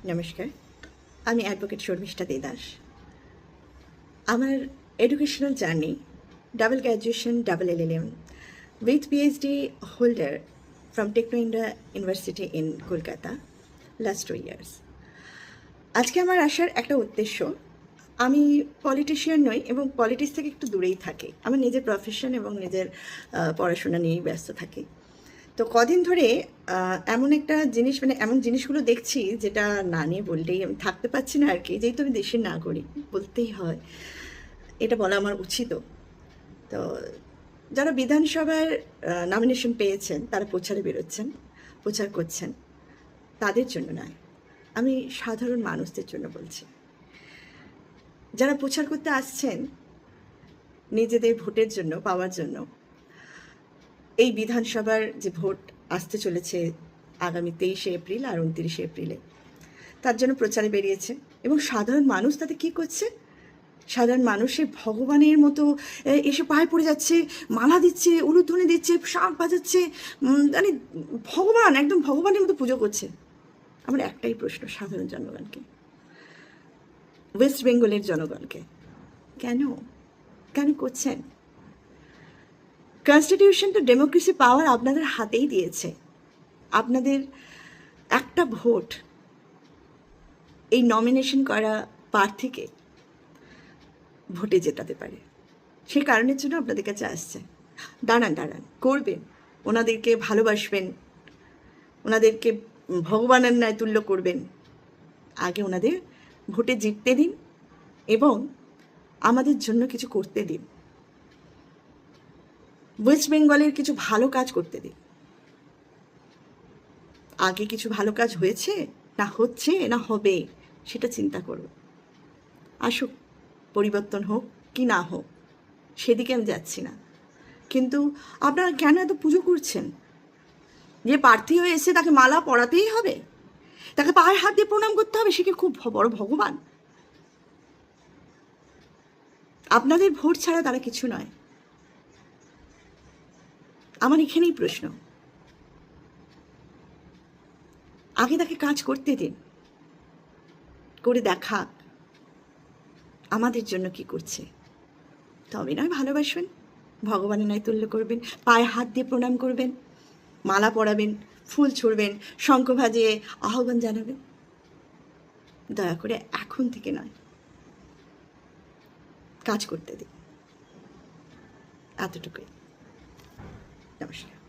নমস্কার, আমি অ্যাডভোকেট শর্মিষ্ঠা দে দাস। আমার educational journey double graduation, double LLM with PhD holder from Techno India University in Kolkata last 2 years। আজকে আমার আসার একটা উদ্দেশ্য, আমি পলিটিশিয়ান নই এবং পলিটিক্স থেকে একটু দূরেই থাকি। আমার নিজের প্রফেশন এবং নিজের পড়াশোনা নিয়েই ব্যস্ত থাকি। তো কদিন ধরে এমন একটা জিনিস, এমন জিনিসগুলো দেখছি যেটা না নিয়ে বললেই আমি থাকতে পারছি না আর কি। যেহেতু আমি দেশের নাগরিক, বলতেই হয়, এটা বলা আমার উচিত। তো যারা বিধানসভার নমিনেশন পেয়েছেন তারা প্রচারে বেরোচ্ছেন, প্রচার করছেন, তাদের জন্য নয়, আমি সাধারণ মানুষদের জন্য বলছি। যারা প্রচার করতে আসছেন নিজেদের ভোটের জন্য, পাওয়ার জন্য, এই বিধানসভার যে ভোট আসতে চলেছে আগামী 23শে এপ্রিল আর 29শে এপ্রিলে, তার জন্য প্রচারে বেরিয়েছে। এবং সাধারণ মানুষ তাতে কী করছে? সাধারণ মানুষের ভগবানের মতো এসে পায়ে পড়ে যাচ্ছে, মালা দিচ্ছে, উলুধ্বনি দিচ্ছে, শাঁখ বাজাচ্ছে, মানে ভগবান, একদম ভগবানের মতো পুজো করছে। আমার একটাই প্রশ্ন সাধারণ জনগণকে, ওয়েস্ট বেঙ্গলের জনগণকে, কেন কেন করছেন? কনস্টিটিউশন তো ডেমোক্রেসি পাওয়ার আপনাদের হাতেই দিয়েছে। আপনাদের একটা ভোট এই নমিনেশন করা প্রার্থীকে ভোটে জেতাতে পারে। সেই কারণের জন্য আপনাদের কাছে আসছে। দাঁড়ান, করবেন, ওনাদেরকে ভালোবাসবেন, ওনাদেরকে ভগবানের ন্যায় তুল্য করবেন। আগে ওনাদের ভোটে জিততে দিন এবং আমাদের জন্য কিছু করতে দিন। ওয়েস্ট বেঙ্গলের কিছু ভালো কাজ করতে দিন। আগে কিছু ভালো কাজ হয়েছে, না হচ্ছে, না হবে, সেটা চিন্তা করব। আসুক, পরিবর্তন হোক কি না হোক, সেদিকে আমি যাচ্ছি না। কিন্তু আপনারা কেন এত পুজো করছেন? যে প্রার্থী হয়ে এসে তাকে মালা পরাতেই হবে, তাকে পায়ের হাত দিয়ে প্রণাম করতে হবে, সে কি খুব বড় ভগবান? আপনাদের ভোট ছাড়া তারা কিছু নয়। আমার এখানেই প্রশ্ন, আগে তাকে কাজ করতে দিন, করে দেখাক আমাদের জন্য কি করছে। তবে নয় ভালোবাসবেন, ভগবানের ন্যায় তুল্য করবেন, পায়ে হাত দিয়ে প্রণাম করবেন, মালা পরাবেন, ফুল ছুড়বেন, শঙ্খ বাজিয়ে আহ্বান জানাবেন। দয়া করে এখন থেকে নয়, কাজ করতে দিন। এতটুকুই। নমস্কার।